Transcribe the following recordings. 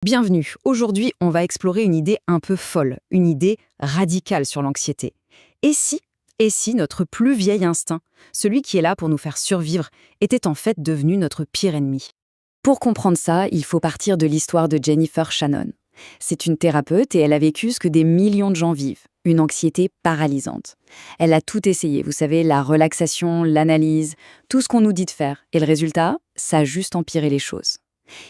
Bienvenue. Aujourd'hui, on va explorer une idée un peu folle, une idée radicale sur l'anxiété. Et si notre plus vieil instinct, celui qui est là pour nous faire survivre, était en fait devenu notre pire ennemi? Pour comprendre ça, il faut partir de l'histoire de Jennifer Shannon. C'est une thérapeute et elle a vécu ce que des millions de gens vivent, une anxiété paralysante. Elle a tout essayé, vous savez, la relaxation, l'analyse, tout ce qu'on nous dit de faire. Et le résultat, ça a juste empiré les choses.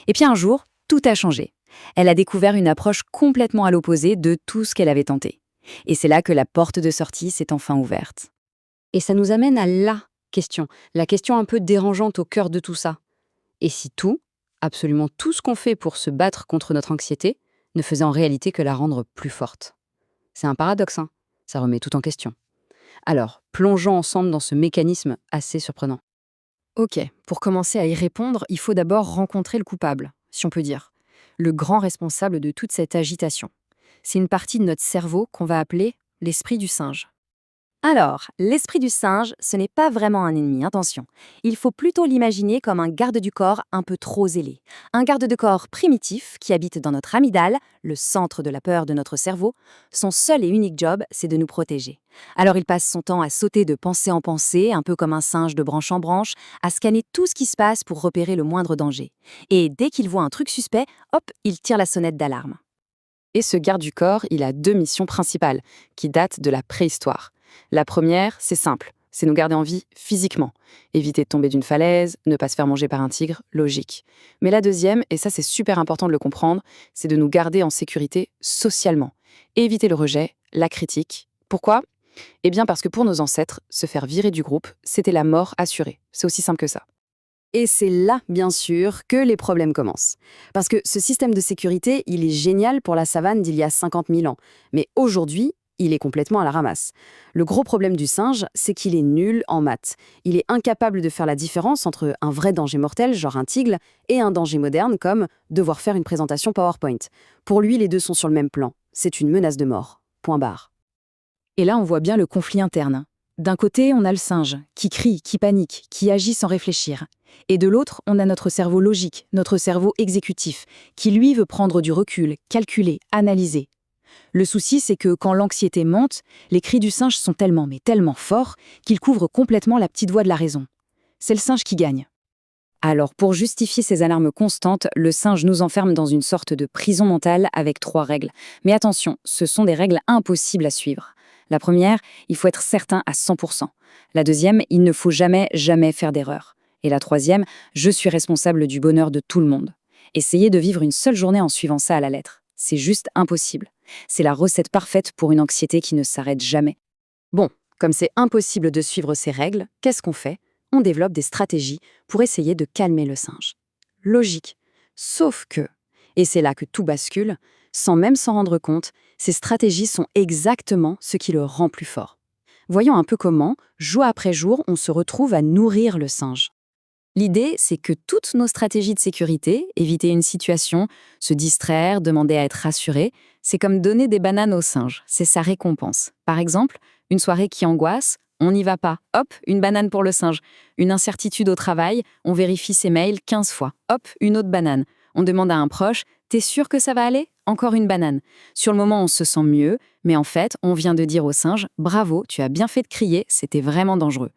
Et puis un jour, tout a changé. Elle a découvert une approche complètement à l'opposé de tout ce qu'elle avait tenté. Et c'est là que la porte de sortie s'est enfin ouverte. Et ça nous amène à la question un peu dérangeante au cœur de tout ça. Et si tout, absolument tout ce qu'on fait pour se battre contre notre anxiété, ne faisait en réalité que la rendre plus forte? C'est un paradoxe, hein? Ça remet tout en question. Alors, plongeons ensemble dans ce mécanisme assez surprenant. Ok, pour commencer à y répondre, il faut d'abord rencontrer le coupable, si on peut dire. Le grand responsable de toute cette agitation. C'est une partie de notre cerveau qu'on va appeler l'esprit du singe. Alors, l'esprit du singe, ce n'est pas vraiment un ennemi, attention. Il faut plutôt l'imaginer comme un garde du corps un peu trop zélé. Un garde de corps primitif qui habite dans notre amygdale, le centre de la peur de notre cerveau. Son seul et unique job, c'est de nous protéger. Alors il passe son temps à sauter de pensée en pensée, un peu comme un singe de branche en branche, à scanner tout ce qui se passe pour repérer le moindre danger. Et dès qu'il voit un truc suspect, hop, il tire la sonnette d'alarme. Et ce garde du corps, il a deux missions principales, qui datent de la préhistoire. La première, c'est simple, c'est nous garder en vie physiquement. Éviter de tomber d'une falaise, ne pas se faire manger par un tigre, logique. Mais la deuxième, et ça c'est super important de le comprendre, c'est de nous garder en sécurité socialement. Et éviter le rejet, la critique. Pourquoi ? Eh bien parce que pour nos ancêtres, se faire virer du groupe, c'était la mort assurée. C'est aussi simple que ça. Et c'est là, bien sûr, que les problèmes commencent. Parce que ce système de sécurité, il est génial pour la savane d'il y a 50 000 ans. Mais aujourd'hui, il est complètement à la ramasse. Le gros problème du singe, c'est qu'il est nul en maths. Il est incapable de faire la différence entre un vrai danger mortel, genre un tigre, et un danger moderne, comme devoir faire une présentation PowerPoint. Pour lui, les deux sont sur le même plan. C'est une menace de mort. Point barre. Et là, on voit bien le conflit interne. D'un côté, on a le singe, qui crie, qui panique, qui agit sans réfléchir. Et de l'autre, on a notre cerveau logique, notre cerveau exécutif, qui lui veut prendre du recul, calculer, analyser. Le souci, c'est que quand l'anxiété monte, les cris du singe sont tellement, mais tellement forts, qu'ils couvrent complètement la petite voix de la raison. C'est le singe qui gagne. Alors, pour justifier ces alarmes constantes, le singe nous enferme dans une sorte de prison mentale avec 3 règles. Mais attention, ce sont des règles impossibles à suivre. La première, il faut être certain à 100%. La deuxième, il ne faut jamais, jamais faire d'erreur. Et la troisième, je suis responsable du bonheur de tout le monde. Essayez de vivre une seule journée en suivant ça à la lettre. C'est juste impossible. C'est la recette parfaite pour une anxiété qui ne s'arrête jamais. Bon, comme c'est impossible de suivre ces règles, qu'est-ce qu'on fait? On développe des stratégies pour essayer de calmer le singe. Logique. Sauf que, et c'est là que tout bascule, sans même s'en rendre compte, ces stratégies sont exactement ce qui le rend plus fort. Voyons un peu comment, jour après jour, on se retrouve à nourrir le singe. L'idée, c'est que toutes nos stratégies de sécurité, éviter une situation, se distraire, demander à être rassuré, c'est comme donner des bananes au singe, c'est sa récompense. Par exemple, une soirée qui angoisse, on n'y va pas, hop, une banane pour le singe. Une incertitude au travail, on vérifie ses mails 15 fois, hop, une autre banane. On demande à un proche, t'es sûr que ça va aller? Encore une banane. Sur le moment, on se sent mieux, mais en fait, on vient de dire au singe, bravo, tu as bien fait de crier, c'était vraiment dangereux.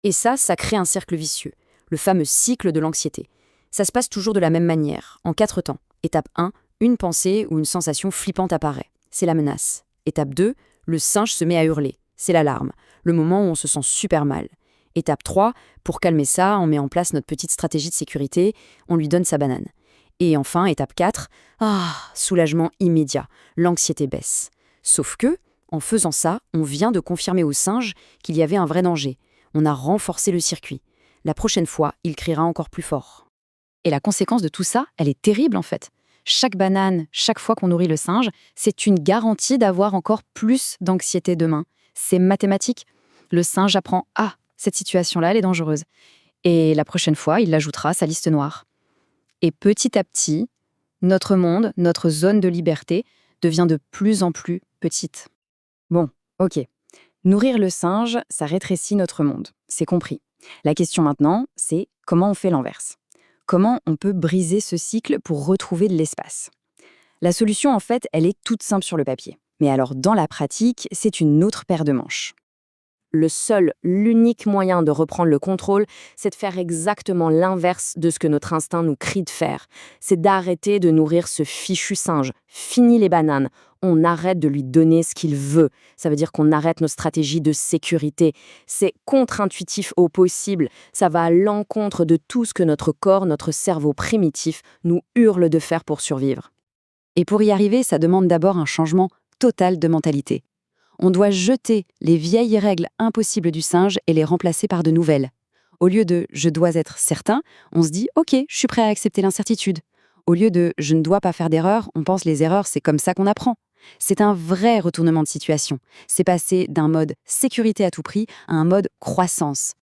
Et ça crée un cercle vicieux, le fameux cycle de l'anxiété. Ça se passe toujours de la même manière, en 4 temps. Étape 1, une pensée ou une sensation flippante apparaît. C'est la menace. Étape 2, le singe se met à hurler. C'est l'alarme, le moment où on se sent super mal. Étape 3, pour calmer ça, on met en place notre petite stratégie de sécurité, on lui donne sa banane. Et enfin, étape 4, soulagement immédiat, l'anxiété baisse. Sauf que, en faisant ça, on vient de confirmer au singe qu'il y avait un vrai danger. On a renforcé le circuit. La prochaine fois, il criera encore plus fort. Et la conséquence de tout ça, elle est terrible en fait. Chaque banane, chaque fois qu'on nourrit le singe, c'est une garantie d'avoir encore plus d'anxiété demain. C'est mathématique. Le singe apprend « Ah, cette situation-là, elle est dangereuse ». Et la prochaine fois, il l'ajoutera à sa liste noire. Et petit à petit, notre monde, notre zone de liberté, devient de plus en plus petite. Bon, ok. Nourrir le singe, ça rétrécit notre monde. C'est compris. La question maintenant, c'est comment on fait l'inverse? Comment on peut briser ce cycle pour retrouver de l'espace? La solution, en fait, elle est toute simple sur le papier. Mais alors, dans la pratique, c'est une autre paire de manches. L'unique moyen de reprendre le contrôle, c'est de faire exactement l'inverse de ce que notre instinct nous crie de faire. C'est d'arrêter de nourrir ce fichu singe. Fini les bananes. On arrête de lui donner ce qu'il veut. Ça veut dire qu'on arrête nos stratégies de sécurité. C'est contre-intuitif au possible. Ça va à l'encontre de tout ce que notre corps, notre cerveau primitif, nous hurle de faire pour survivre. Et pour y arriver, ça demande d'abord un changement total de mentalité. On doit jeter les vieilles règles impossibles du singe et les remplacer par de nouvelles. Au lieu de « je dois être certain », on se dit « ok, je suis prêt à accepter l'incertitude ». Au lieu de « je ne dois pas faire d'erreurs », on pense les erreurs, c'est comme ça qu'on apprend. C'est un vrai retournement de situation. C'est passer d'un mode sécurité à tout prix à un mode croissance.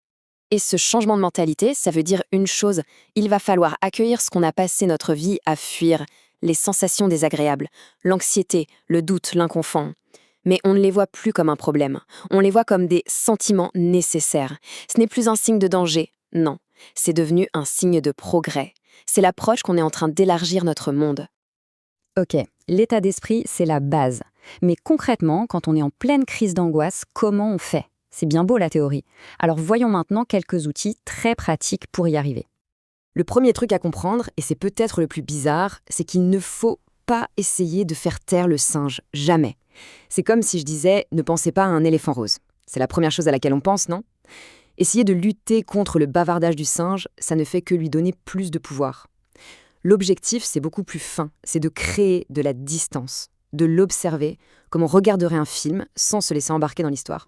Et ce changement de mentalité, ça veut dire une chose, il va falloir accueillir ce qu'on a passé notre vie à fuir, les sensations désagréables, l'anxiété, le doute, l'inconfort. Mais on ne les voit plus comme un problème, on les voit comme des sentiments nécessaires. Ce n'est plus un signe de danger, non, c'est devenu un signe de progrès. C'est l'approche qu'on est en train d'élargir notre monde. Ok, l'état d'esprit, c'est la base. Mais concrètement, quand on est en pleine crise d'angoisse, comment on fait ? C'est bien beau la théorie. Alors voyons maintenant quelques outils très pratiques pour y arriver. Le premier truc à comprendre, et c'est peut-être le plus bizarre, c'est qu'il ne faut pas essayer de faire taire le singe, jamais. C'est comme si je disais « ne pensez pas à un éléphant rose ». C'est la première chose à laquelle on pense, non ? Essayer de lutter contre le bavardage du singe, ça ne fait que lui donner plus de pouvoir. L'objectif, c'est beaucoup plus fin, c'est de créer de la distance, de l'observer, comme on regarderait un film sans se laisser embarquer dans l'histoire.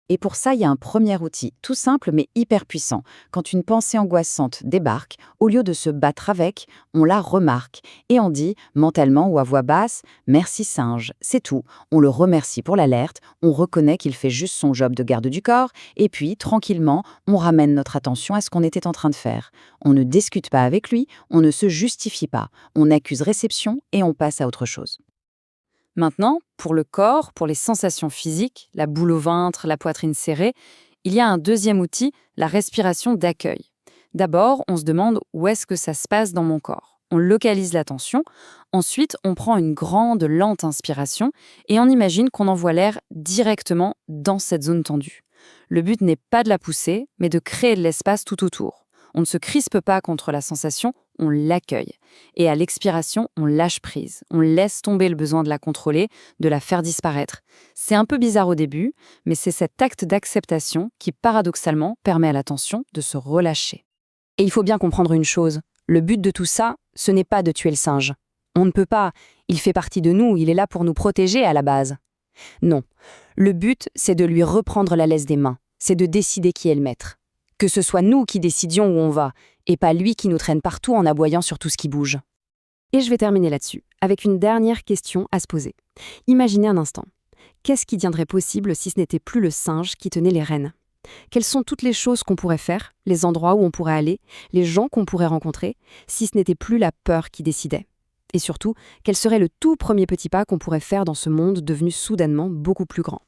Et pour ça, il y a un premier outil, tout simple mais hyper puissant. Quand une pensée angoissante débarque, au lieu de se battre avec, on la remarque. Et on dit, mentalement ou à voix basse, « Merci singe », c'est tout. On le remercie pour l'alerte, on reconnaît qu'il fait juste son job de garde du corps, et puis, tranquillement, on ramène notre attention à ce qu'on était en train de faire. On ne discute pas avec lui, on ne se justifie pas, on accuse réception et on passe à autre chose. Maintenant, pour le corps, pour les sensations physiques, la boule au ventre, la poitrine serrée, il y a un deuxième outil, la respiration d'accueil. D'abord, on se demande où est-ce que ça se passe dans mon corps. On localise l'attention. Ensuite, on prend une grande, lente inspiration et on imagine qu'on envoie l'air directement dans cette zone tendue. Le but n'est pas de la pousser, mais de créer de l'espace tout autour. On ne se crispe pas contre la sensation, on l'accueille. Et à l'expiration, on lâche prise. On laisse tomber le besoin de la contrôler, de la faire disparaître. C'est un peu bizarre au début, mais c'est cet acte d'acceptation qui, paradoxalement, permet à l'attention de se relâcher. Et il faut bien comprendre une chose, le but de tout ça, ce n'est pas de tuer le singe. On ne peut pas, il fait partie de nous, il est là pour nous protéger à la base. Non, le but, c'est de lui reprendre la laisse des mains, c'est de décider qui est le maître. Que ce soit nous qui décidions où on va, et pas lui qui nous traîne partout en aboyant sur tout ce qui bouge. Et je vais terminer là-dessus, avec une dernière question à se poser. Imaginez un instant. Qu'est-ce qui deviendrait possible si ce n'était plus le singe qui tenait les rênes ? Quelles sont toutes les choses qu'on pourrait faire, les endroits où on pourrait aller, les gens qu'on pourrait rencontrer, si ce n'était plus la peur qui décidait ? Et surtout, quel serait le tout premier petit pas qu'on pourrait faire dans ce monde devenu soudainement beaucoup plus grand ?